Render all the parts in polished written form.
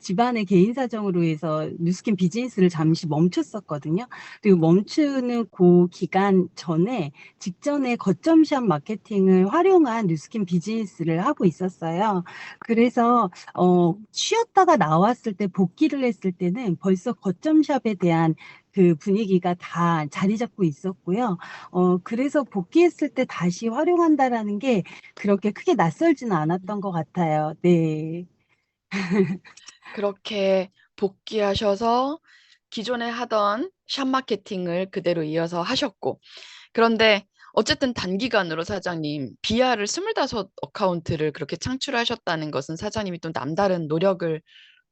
집안의 개인 사정으로 해서 뉴스킨 비즈니스를 잠시 멈췄었거든요. 그리고 멈추는 그 기간 전에 직전에 거점샵 마케팅을 활용한 뉴스킨 비즈니스를 하고 있었어요. 그래서 쉬었다가 나왔을 때 복귀를 했을 때는 벌써 거점샵에 대한 그 분위기가 다 자리 잡고 있었고요. 그래서 복귀했을 때 다시 활용한다라는 게 그렇게 크게 낯설지는 않았던 것 같아요. 네. 그렇게 복귀하셔서 기존에 하던 샵 마케팅을 그대로 이어서 하셨고, 그런데 어쨌든 단기간으로 사장님, BR을 25 어카운트를 그렇게 창출하셨다는 것은 사장님이 또 남다른 노력을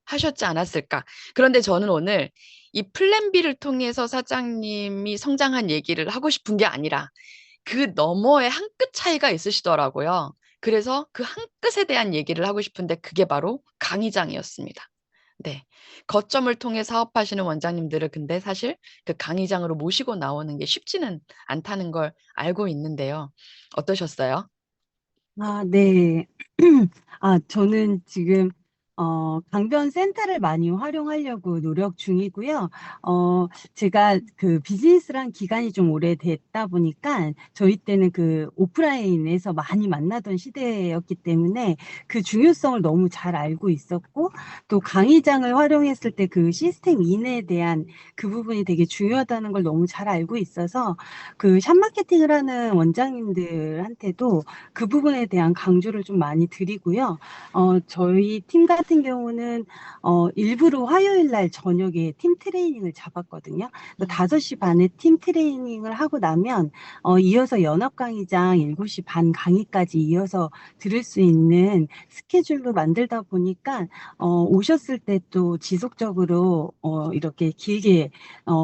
하셨지 않았을까. 그런데 저는 오늘 이 플랜 B를 통해서 사장님이 성장한 얘기를 하고 싶은 게 아니라 그 너머에 한 끗 차이가 있으시더라고요. 그래서 그 한 끗에 대한 얘기를 하고 싶은데 그게 바로 강의장이었습니다. 네. 거점을 통해 사업하시는 원장님들을 근데 사실 그 강의장으로 모시고 나오는 게 쉽지는 않다는 걸 알고 있는데요. 어떠셨어요? 아, 네. 저는 지금, 강변 센터를 많이 활용하려고 노력 중이고요. 제가 그 비즈니스를 한 기간이 좀 오래됐다 보니까 저희 때는 그 오프라인에서 많이 만나던 시대였기 때문에 그 중요성을 너무 잘 알고 있었고, 또 강의장을 활용했을 때 그 시스템 인에 대한 그 부분이 되게 중요하다는 걸 너무 잘 알고 있어서 그 샵 마케팅을 하는 원장님들한테도 그 부분에 대한 강조를 좀 많이 드리고요. 저희 팀 같은 경우는 일부러 화요일 날 저녁에 팀 트레이닝을 잡았거든요. 그래서 음. 5시 반에 팀 트레이닝을 하고 나면 이어서 연합 강의장 7시 반 강의까지 이어서 들을 수 있는 스케줄로 만들다 보니까 오셨을 때 또 지속적으로 이렇게 길게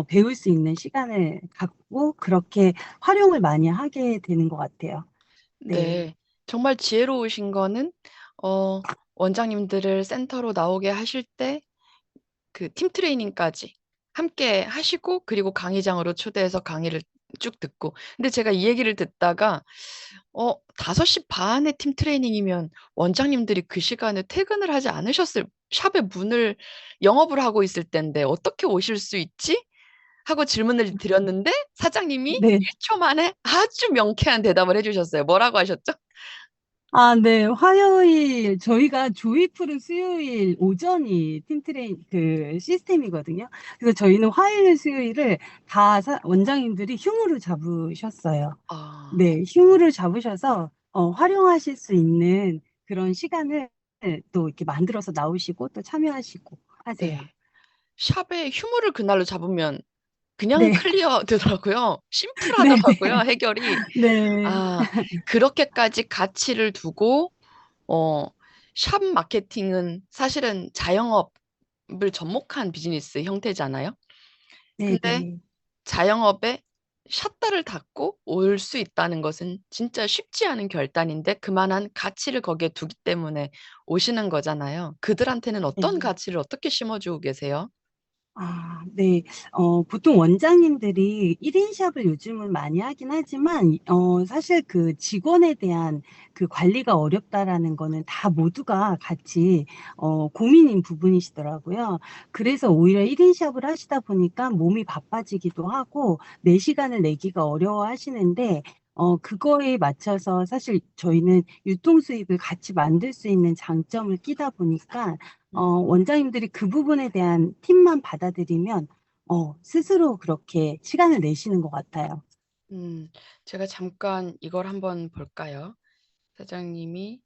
배울 수 있는 시간을 갖고 그렇게 활용을 많이 하게 되는 것 같아요. 네. 네. 정말 지혜로우신 거는 어, 원장님들을 센터로 나오게 하실 때 그 팀 트레이닝까지 함께 하시고 그리고 강의장으로 초대해서 강의를 쭉 듣고. 근데 제가 이 얘기를 듣다가 5시 반에 팀 트레이닝이면 원장님들이 그 시간에 퇴근을 하지 않으셨을 샵의 문을 영업을 하고 있을 텐데 어떻게 오실 수 있지? 하고 질문을 드렸는데 사장님이 네. 1초 만에 아주 명쾌한 대답을 해주셨어요. 뭐라고 하셨죠? 네. 화요일, 저희가 조이풀은 수요일 오전이 팀트레인 그 시스템이거든요. 그래서 저희는 화요일, 수요일을 다 원장님들이 휴무를 잡으셨어요. 아, 네. 휴무를 잡으셔서, 활용하실 수 있는 그런 시간을 또 이렇게 만들어서 나오시고 또 참여하시고 하세요. 네. 샵에 휴무를 그날로 잡으면 그냥 네. 클리어 되더라고요. 네네. 심플하더라고요, 해결이. 네. 아, 그렇게까지 가치를 두고, 어, 샵 마케팅은 사실은 자영업을 접목한 비즈니스 형태잖아요. 근데 네네. 자영업에 샷다를 닫고 올 수 있다는 것은 진짜 쉽지 않은 결단인데 그만한 가치를 거기에 두기 때문에 오시는 거잖아요. 그들한테는 어떤 네. 가치를 어떻게 심어주고 계세요? 네. 보통 원장님들이 1인 샵을 요즘은 많이 하긴 하지만, 사실 그 직원에 대한 그 관리가 어렵다라는 거는 다 모두가 같이, 고민인 부분이시더라고요. 그래서 오히려 1인 샵을 하시다 보니까 몸이 바빠지기도 하고, 내 시간을 내기가 어려워 하시는데, 그거에 맞춰서 사실 저희는 유통 수입을 같이 만들 수 있는 장점을 끼다 보니까, 원장님들이 그 부분에 대한 팁만 받아들이면, 스스로 그렇게 시간을 내시는 것 같아요. 음, 제가 잠깐 이걸 한번 볼까요? 사장님이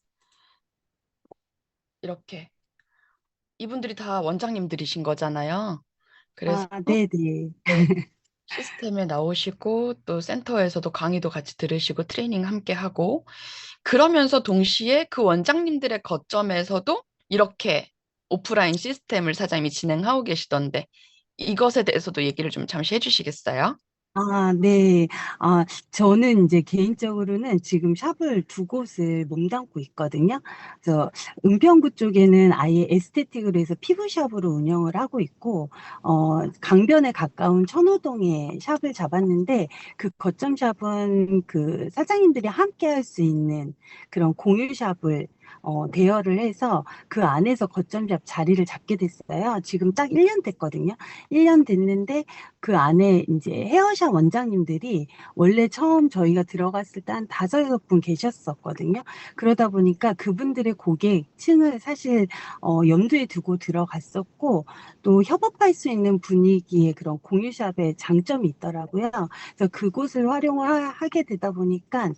이렇게 이분들이 다 원장님들이신 거잖아요. 그래서 네네. 네, 시스템에 나오시고 또 센터에서도 강의도 같이 들으시고 트레이닝 함께 하고 그러면서 동시에 그 원장님들의 거점에서도 이렇게 오프라인 시스템을 사장님이 진행하고 계시던데 이것에 대해서도 얘기를 좀 잠시 해주시겠어요? 네. 저는 이제 개인적으로는 지금 샵을 두 곳을 몸담고 있거든요. 그래서 은평구 쪽에는 아예 에스테틱으로 해서 피부샵으로 운영을 하고 있고, 강변에 가까운 천호동에 샵을 잡았는데, 그 거점 샵은 그 사장님들이 함께 할 수 있는 그런 공유 샵을 대여를 해서 그 안에서 거점잡 자리를 잡게 됐어요. 지금 딱 1년 됐거든요. 1년 됐는데 그 안에 이제 헤어샵 원장님들이 원래 처음 저희가 들어갔을 때 한 다섯 여섯 분 계셨었거든요. 그러다 보니까 그분들의 고객층을 사실 염두에 두고 들어갔었고 또 협업할 수 있는 분위기의 그런 공유샵의 장점이 있더라고요. 그래서 그곳을 활용하게 되다 보니까 음.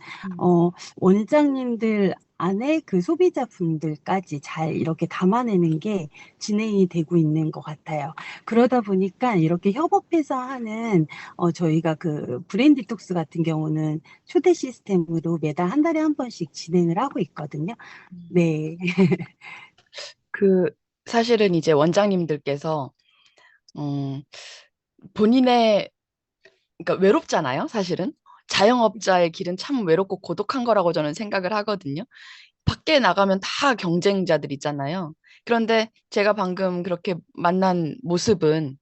원장님들 안에 그 소비자 분들까지 잘 이렇게 담아내는 게 진행이 되고 있는 것 같아요. 그러다 보니까 이렇게 협업해서 하는 저희가 그 브랜디톡스 같은 경우는 초대 시스템으로 매달 한 달에 한 번씩 진행을 하고 있거든요. 네, 그 사실은 이제 원장님들께서 음, 본인의 그러니까 외롭잖아요, 사실은. 자영업자의 길은 참 외롭고 고독한 거라고 저는 생각을 하거든요. 밖에 나가면 다 경쟁자들 있잖아요. 그런데 제가 방금 그렇게 만난 모습은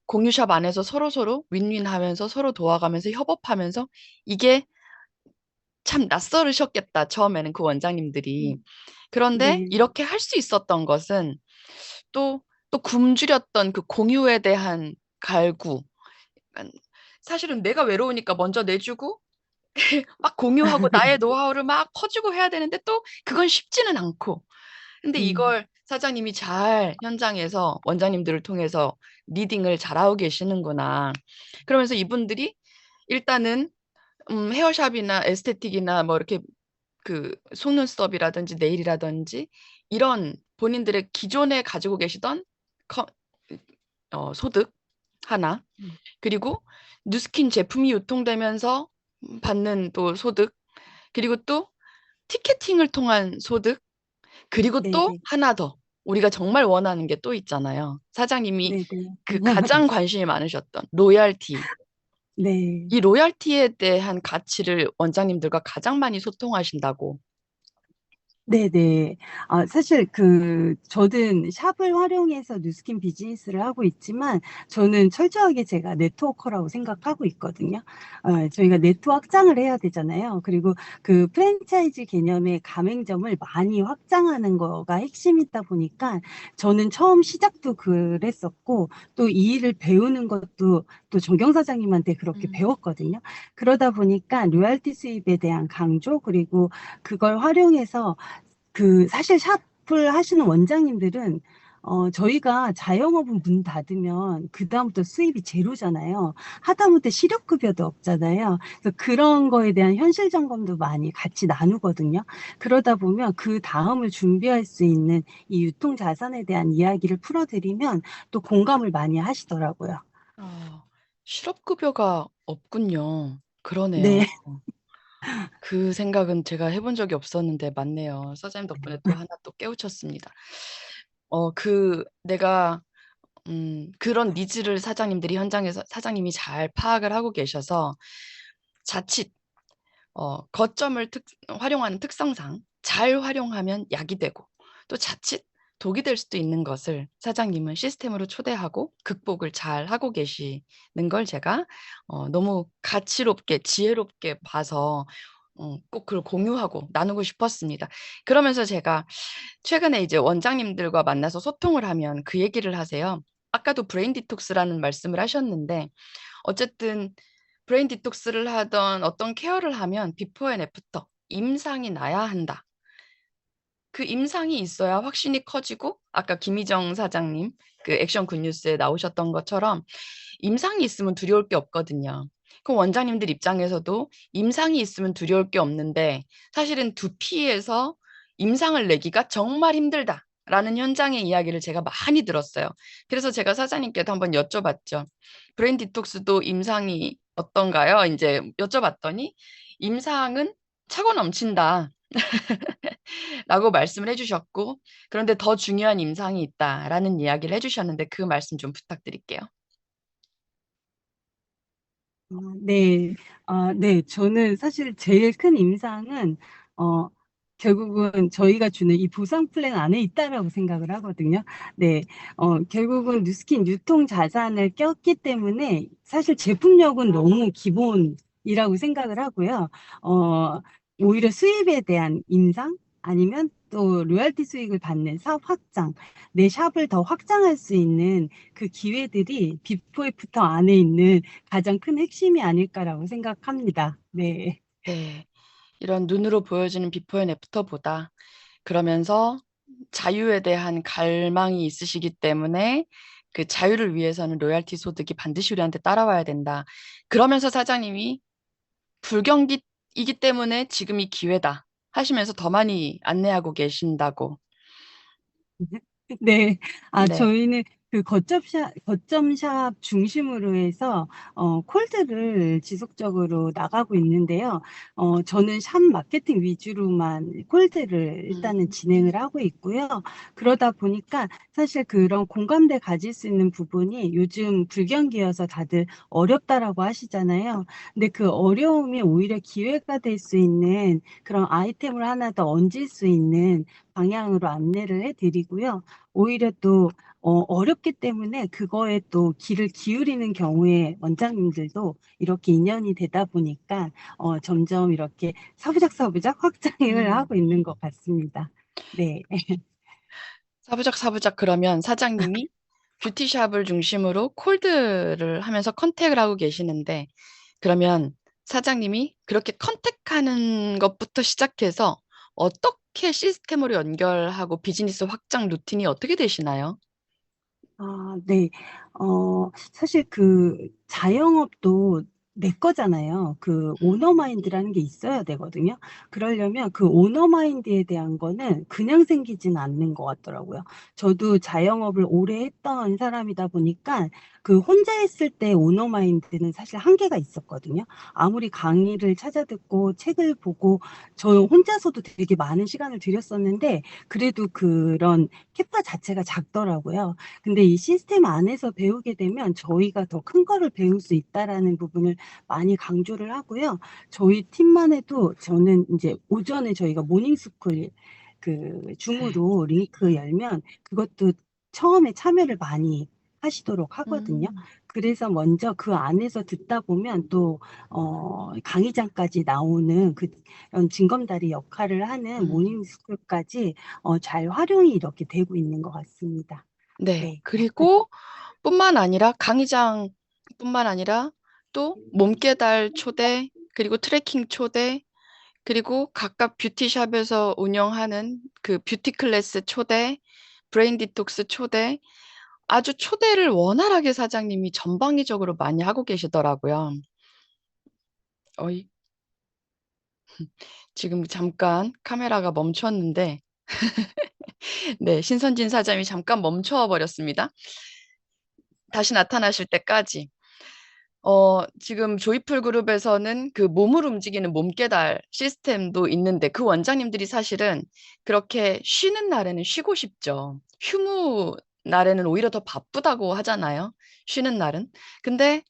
공유샵 안에서 서로서로 윈윈하면서 서로 도와가면서 협업하면서 이게 참 낯설으셨겠다, 처음에는 그 원장님들이. 그런데 네, 이렇게 할 수 있었던 것은 또 굶주렸던 그 공유에 대한 갈구. 그러니까 사실은 내가 외로우니까 먼저 내주고 막 공유하고 나의 노하우를 막 퍼주고 해야 되는데 또 그건 쉽지는 않고. 근데 음, 이걸 사장님이 잘 현장에서 원장님들을 통해서 리딩을 잘하고 계시는구나. 그러면서 이분들이 일단은 헤어샵이나 에스테틱이나 뭐 이렇게 그 속눈썹이라든지 네일이라든지 이런 본인들의 기존에 가지고 계시던 커- 소득 하나, 음. 그리고 뉴스킨 제품이 유통되면서 받는 또 소득, 그리고 또 티켓팅을 통한 소득, 그리고 네, 또 네, 하나 더 우리가 정말 원하는 게 또 있잖아요. 사장님이 네, 네. 그 가장 관심이 많으셨던 로얄티. 네. 이 로얄티에 대한 가치를 원장님들과 가장 많이 소통하신다고. 네네. 사실 저는 샵을 활용해서 뉴스킨 비즈니스를 하고 있지만, 저는 철저하게 제가 네트워커라고 생각하고 있거든요. 저희가 네트워크 확장을 해야 되잖아요. 그리고 그 프랜차이즈 개념의 가맹점을 많이 확장하는 거가 핵심이다 보니까, 저는 처음 시작도 그랬었고, 또 이 일을 배우는 것도 또 정경 사장님한테 그렇게 음. 배웠거든요. 그러다 보니까 로얄티 수입에 대한 강조, 그리고 그걸 활용해서 사실 샵을 하시는 원장님들은 저희가 자영업은 문 닫으면 그다음부터 수입이 제로잖아요. 하다못해 시력급여도 없잖아요. 그래서 그런 거에 대한 현실 점검도 많이 같이 나누거든요. 그러다 보면 그 다음을 준비할 수 있는 이 유통 자산에 대한 이야기를 풀어드리면 또 공감을 많이 하시더라고요. 아, 실업급여가 없군요. 그러네요. 네, 그 생각은 제가 해본 적이 없었는데 맞네요. 사장님 덕분에 또 하나 또 깨우쳤습니다. 내가 그런 니즈를 사장님들이 현장에서 사장님이 잘 파악을 하고 계셔서 자칫 거점을 활용하는 특성상 잘 활용하면 약이 되고 또 자칫 독이 될 수도 있는 것을 사장님은 시스템으로 초대하고 극복을 잘 하고 계시는 걸 제가 너무 가치롭게 지혜롭게 봐서 꼭 그걸 공유하고 나누고 싶었습니다. 그러면서 제가 최근에 이제 원장님들과 만나서 소통을 하면 그 얘기를 하세요. 아까도 브레인 디톡스라는 말씀을 하셨는데 어쨌든 브레인 디톡스를 하던 어떤 케어를 하면 비포 앤 애프터 임상이 나야 한다. 그 임상이 있어야 확신이 커지고 아까 김희정 사장님 그 액션 굿뉴스에 나오셨던 것처럼 임상이 있으면 두려울 게 없거든요. 그럼 원장님들 입장에서도 임상이 있으면 두려울 게 없는데 사실은 두피에서 임상을 내기가 정말 힘들다라는 현장의 이야기를 제가 많이 들었어요. 그래서 제가 사장님께도 한번 여쭤봤죠. 브레인 디톡스도 임상이 어떤가요? 이제 여쭤봤더니 임상은 차고 넘친다. 라고 말씀을 해주셨고, 그런데 더 중요한 임상이 있다라는 이야기를 해주셨는데 그 말씀 좀 부탁드릴게요. 네, 네, 저는 사실 제일 큰 임상은, 어, 결국은 저희가 주는 이 보상 플랜 안에 있다라고 생각을 하거든요. 네, 결국은 뉴스킨 유통 자산을 꼈기 때문에 사실 제품력은 너무 기본이라고 생각을 하고요. 어, 오히려 수입에 대한 임상? 아니면 또 로열티 수익을 받는 사업 확장, 내 샵을 더 확장할 수 있는 그 기회들이 비포 애프터 안에 있는 가장 큰 핵심이 아닐까라고 생각합니다. 네. 네. 이런 눈으로 보여지는 비포 앤 애프터보다 그러면서 자유에 대한 갈망이 있으시기 때문에 그 자유를 위해서는 로얄티 소득이 반드시 우리한테 따라와야 된다. 그러면서 사장님이 불경기이기 때문에 지금이 기회다 하시면서 더 많이 안내하고 계신다고. 네. 네. 저희는 그 거점샵 중심으로 해서, 콜드를 지속적으로 나가고 있는데요. 저는 샵 마케팅 위주로만 콜드를 일단은 음, 진행을 하고 있고요. 그러다 보니까 사실 그런 공감대 가질 수 있는 부분이 요즘 불경기여서 다들 어렵다라고 하시잖아요. 근데 그 어려움이 오히려 기회가 될 수 있는 그런 아이템을 하나 더 얹을 수 있는 방향으로 안내를 해드리고요. 오히려 또 어렵기 때문에 그거에 또 귀를 기울이는 경우에 원장님들도 이렇게 인연이 되다 보니까 점점 이렇게 사부작사부작 확장을 음. 하고 있는 것 같습니다. 네. 사부작 사부작 그러면 사장님이 뷰티샵을 중심으로 콜드를 하면서 컨택을 하고 계시는데 그러면 사장님이 그렇게 컨택하는 것부터 시작해서 어떻게 시스템으로 연결하고 비즈니스 확장 루틴이 어떻게 되시나요? 네. 사실 그 자영업도 내 거잖아요. 그 오너 마인드라는 게 있어야 되거든요. 그러려면 그 오너 마인드에 대한 거는 그냥 생기진 않는 것 같더라고요. 저도 자영업을 오래 했던 사람이다 보니까 그 혼자 했을 때 오너 마인드는 사실 한계가 있었거든요. 아무리 강의를 찾아 듣고 책을 보고 저 혼자서도 되게 많은 시간을 들였었는데 그래도 그런 캐파 자체가 작더라고요. 근데 이 시스템 안에서 배우게 되면 저희가 더 큰 거를 배울 수 있다라는 부분을 많이 강조를 하고요. 저희 팀만 해도 저는 이제 오전에 저희가 모닝스쿨 그 네. 줌으로 링크 열면 그것도 처음에 참여를 많이 하시도록 하거든요. 음, 그래서 먼저 그 안에서 듣다 보면 또 강의장까지 나오는 그런 징검다리 역할을 하는 음. 모닝스쿨까지 잘 활용이 이렇게 되고 있는 것 같습니다. 네. 네. 그리고 뿐만 아니라 강의장뿐만 아니라 또 몸깨달 초대, 그리고 트래킹 초대, 그리고 각각 뷰티샵에서 운영하는 그 뷰티 클래스 초대, 브레인 디톡스 초대, 아주 초대를 원활하게 사장님이 전방위적으로 많이 하고 계시더라고요. 어이, 지금 잠깐 카메라가 멈췄는데, 네, 신선진 사장님이 잠깐 멈춰 버렸습니다. 다시 나타나실 때까지. 지금 조이풀 그룹에서는 그 몸을 움직이는 몸깨달 시스템도 있는데 그 원장님들이 사실은 그렇게 쉬는 날에는 쉬고 싶죠. 휴무 날에는 오히려 더 바쁘다고 하잖아요. 쉬는 날은. 근데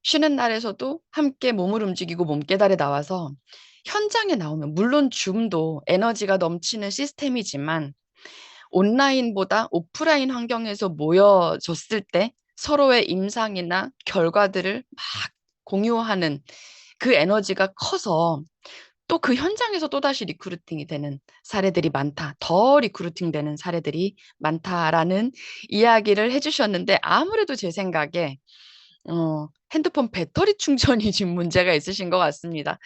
쉬는 날에서도 함께 몸을 움직이고 몸깨달에 나와서 현장에 나오면 물론 줌도 에너지가 넘치는 시스템이지만 온라인보다 오프라인 환경에서 모여졌을 때 서로의 임상이나 결과들을 막 공유하는 그 에너지가 커서 또 그 현장에서 또다시 리크루팅이 되는 사례들이 많다. 더 리크루팅 되는 사례들이 많다라는 이야기를 해주셨는데 아무래도 제 생각에 핸드폰 배터리 충전이 지금 문제가 있으신 것 같습니다.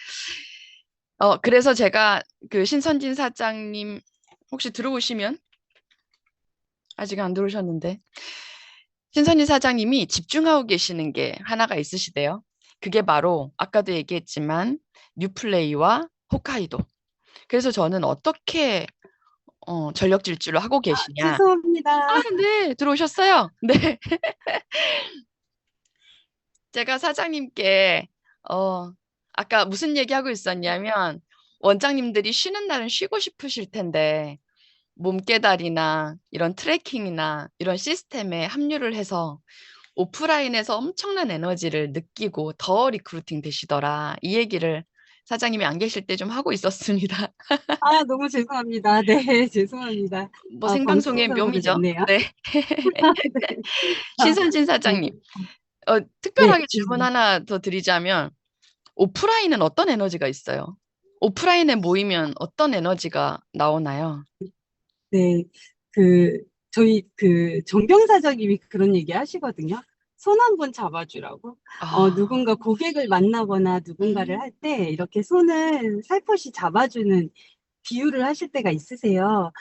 그래서 제가 그 신선진 사장님 혹시 들어오시면 아직 안 들어오셨는데 신선희 사장님이 집중하고 계시는 게 하나가 있으시대요. 그게 바로 아까도 얘기했지만 뉴플레이와 홋카이도. 그래서 저는 어떻게 전력 질주를 하고 계시냐. 아, 죄송합니다. 네, 들어오셨어요. 네, 제가 사장님께 아까 무슨 얘기하고 있었냐면 원장님들이 쉬는 날은 쉬고 싶으실 텐데 몸깨달이나 이런 트래킹이나 이런 시스템에 합류를 해서 오프라인에서 엄청난 에너지를 느끼고 더 리크루팅 되시더라. 이 얘기를 사장님이 안 계실 때 좀 하고 있었습니다. 너무 죄송합니다. 네, 죄송합니다. 뭐 생방송의 방송적으로 묘미죠. 됐네요. 네. 네. 아, 신선진 네. 사장님, 네, 특별하게 질문 네. 하나 더 드리자면 오프라인은 어떤 에너지가 있어요? 오프라인에 모이면 어떤 에너지가 나오나요? 네, 그, 저희 정경 사장님이 그런 얘기 하시거든요. 손 한 번 잡아주라고. 아, 누군가 고객을 만나거나 누군가를 음, 할 때 이렇게 손을 살포시 잡아주는 비유를 하실 때가 있으세요.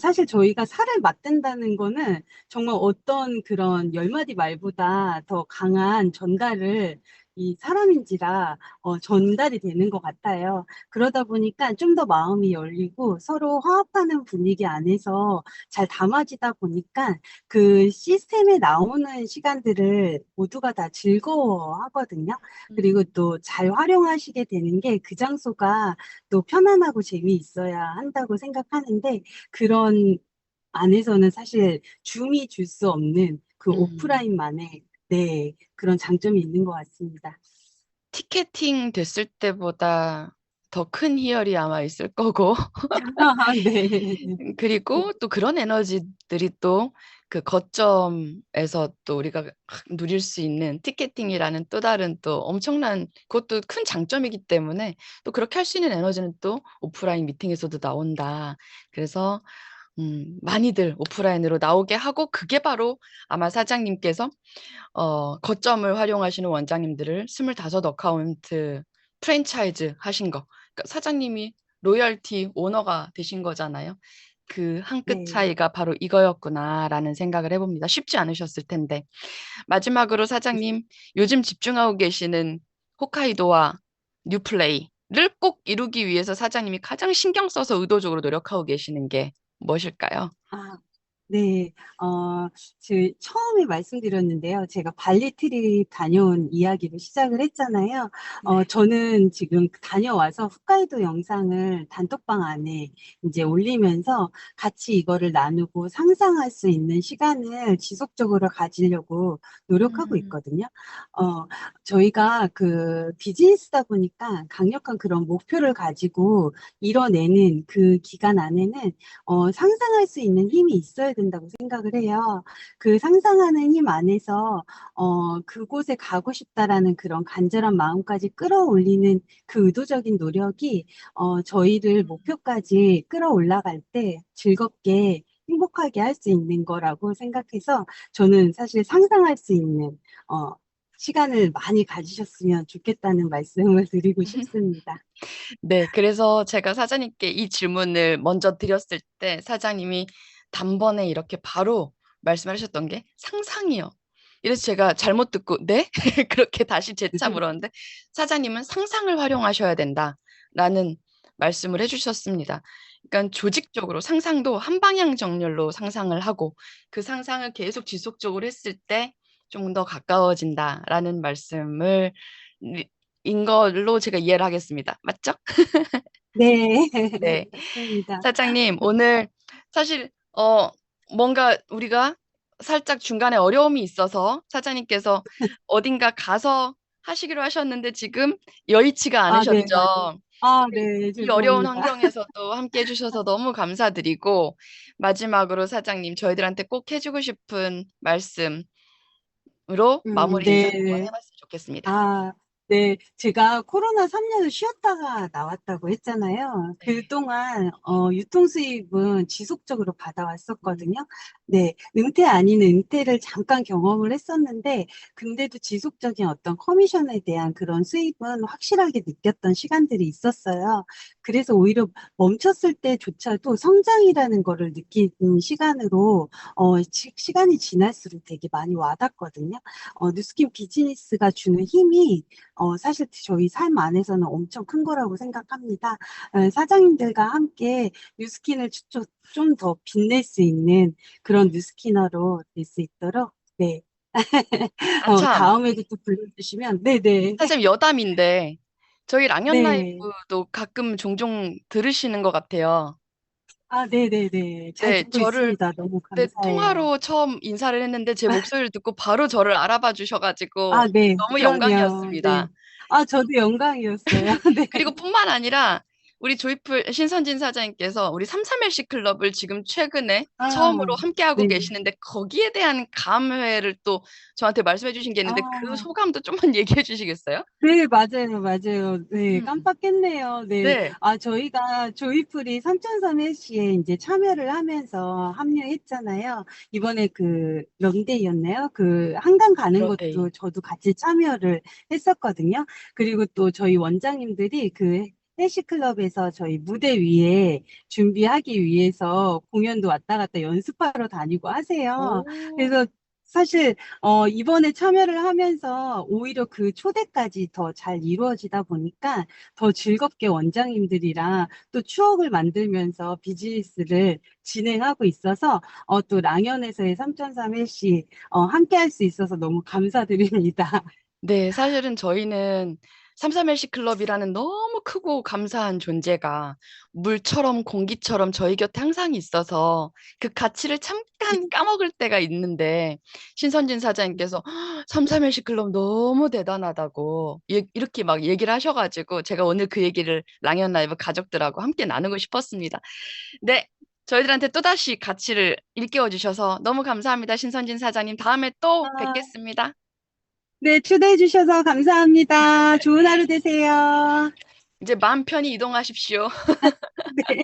사실 저희가 살을 맞댄다는 거는 정말 어떤 그런 열 마디 말보다 더 강한 전달을 이 사람인지라 전달이 되는 것 같아요. 그러다 보니까 좀 더 마음이 열리고 서로 화합하는 분위기 안에서 잘 담아지다 보니까 그 시스템에 나오는 시간들을 모두가 다 즐거워하거든요. 그리고 음, 또 잘 활용하시게 되는 게 그 장소가 또 편안하고 재미있어야 한다고 생각하는데 그런 안에서는 사실 줌이 줄 수 없는 그 음. 오프라인만의 네, 그런 장점이 있는 것 같습니다. 티켓팅 됐을 때보다 더 큰 희열이 아마 있을 거고, 네. 그리고 또 그런 에너지들이 또 그 거점에서 또 우리가 누릴 수 있는 티켓팅이라는 또 다른 또 엄청난 그것도 큰 장점이기 때문에 또 그렇게 할 수 있는 에너지는 또 오프라인 미팅에서도 나온다. 그래서 많이들 오프라인으로 나오게 하고 그게 바로 아마 사장님께서 거점을 활용하시는 원장님들을 25 어카운트 프랜차이즈 하신 거. 그러니까 사장님이 로열티 오너가 되신 거잖아요. 그 한 끗 네. 차이가 바로 이거였구나라는 생각을 해봅니다. 쉽지 않으셨을 텐데. 마지막으로 사장님, 요즘 집중하고 계시는 홋카이도와 뉴플레이를 꼭 이루기 위해서 사장님이 가장 신경 써서 의도적으로 노력하고 계시는 게 무엇일까요? 아, 네, 처음에 말씀드렸는데요. 제가 발리 트립 다녀온 이야기로 시작을 했잖아요. 네. 저는 지금 다녀와서 홋카이도 영상을 단톡방 안에 이제 올리면서 같이 이거를 나누고 상상할 수 있는 시간을 지속적으로 가지려고 노력하고 음, 있거든요. 어, 저희가 그 비즈니스다 보니까 강력한 그런 목표를 가지고 이뤄내는 그 기간 안에는 상상할 수 있는 힘이 있어야 된다고 생각을 해요. 그 상상하는 힘 안에서 그곳에 가고 싶다라는 그런 간절한 마음까지 끌어올리는 그 의도적인 노력이 저희를 목표까지 끌어올라갈 때 즐겁게 행복하게 할 수 있는 거라고 생각해서 저는 사실 상상할 수 있는 어, 시간을 많이 가지셨으면 좋겠다는 말씀을 드리고 싶습니다. 네, 그래서 제가 사장님께 이 질문을 먼저 드렸을 때 사장님이 단번에 이렇게 바로 말씀하셨던 게 상상이요. 이래서 제가 잘못 듣고 네? 그렇게 다시 재차 물었는데 사장님은 상상을 활용하셔야 된다라는 말씀을 해주셨습니다. 그러니까 조직적으로 상상도 한 방향 정렬로 상상을 하고 그 상상을 계속 지속적으로 했을 때 좀 더 가까워진다라는 말씀을 인 걸로 제가 이해를 하겠습니다. 맞죠? 네, 네. 맞습니다. 사장님, 오늘 사실 뭔가 우리가 살짝 중간에 어려움이 있어서 사장님께서 어딘가 가서 하시기로 하셨는데 지금 여의치가 아, 네, 맞아요. 않으셨죠? 아, 이, 네, 이 어려운 죄송합니다. 환경에서도 함께 해주셔서 너무 감사드리고 마지막으로 사장님 저희들한테 꼭 해주고 싶은 말씀으로 마무리 인사 한번 네. 해봤으면 좋겠습니다. 아, 네. 제가 코로나 3년을 쉬었다가 나왔다고 했잖아요. 네. 그동안, 유통 수입은 지속적으로 음, 받아왔었거든요. 네. 은퇴 아닌 은퇴를 잠깐 경험을 했었는데, 근데도 지속적인 어떤 커미션에 대한 그런 수입은 확실하게 느꼈던 시간들이 있었어요. 그래서 오히려 멈췄을 때조차도 성장이라는 거를 느끼는 시간으로, 시간이 지날수록 되게 많이 와닿거든요. 뉴스킨 비즈니스가 주는 힘이 사실 저희 삶 안에서는 엄청 큰 거라고 생각합니다. 사장님들과 함께 뉴스킨을 좀 더 빛낼 수 있는 그런 뉴스키너로 될 수 있도록 네. 아, 참. 다음에도 또 불러주시면 네네. 사장님 여담인데 저희 랑연 네. 라이브도 가끔 종종 들으시는 것 같아요. 아, 네네네. 잘 네, 듣고 저를 있습니다. 너무 네, 감사해요. 통화로 처음 인사를 했는데 제 목소리를 듣고 바로 저를 알아봐 아, 주셔가지고 네. 너무 그럼요. 네. 영광이었습니다. 아, 저도 영광이었어요. 네. 그리고 뿐만 아니라 우리 조이풀 신선진 사장님께서 우리 33LC 클럽을 지금 최근에 처음으로 아, 함께하고 네. 계시는데 거기에 대한 감회를 또 저한테 말씀해 주신 게 있는데 그 아, 소감도 좀만 얘기해 주시겠어요? 네, 맞아요, 맞아요. 네, 음. 깜빡했네요. 네. 네. 저희가 조이풀이 3003일시에 이제 참여를 하면서 합류했잖아요. 이번에 그, 런데이였나요? 그, 한강 가는 런데이. 것도 저도 같이 참여를 했었거든요. 그리고 또 저희 원장님들이 그, 헬시클럽에서 저희 무대 위에 준비하기 위해서 공연도 왔다 갔다 연습하러 다니고 하세요. 오. 그래서 사실 이번에 참여를 하면서 오히려 그 초대까지 더 잘 이루어지다 보니까 더 즐겁게 원장님들이랑 또 추억을 만들면서 비즈니스를 진행하고 있어서 또 랑연에서의 3003일시 함께 할 수 있어서 너무 감사드립니다. 네, 사실은 저희는 33LC 클럽이라는 너무 크고 감사한 존재가 물처럼 공기처럼 저희 곁에 항상 있어서 그 가치를 잠깐 까먹을 때가 있는데 신선진 사장님께서 33LC 클럽 너무 대단하다고 이렇게 막 얘기를 하셔가지고 제가 오늘 그 얘기를 랑연 라이브 가족들하고 함께 나누고 싶었습니다. 네, 저희들한테 또다시 가치를 일깨워 주셔서 너무 감사합니다. 신선진 사장님. 다음에 또 아, 뵙겠습니다. 네, 초대해 주셔서 감사합니다. 좋은 하루 되세요. 이제 마음 편히 이동하십시오. 네.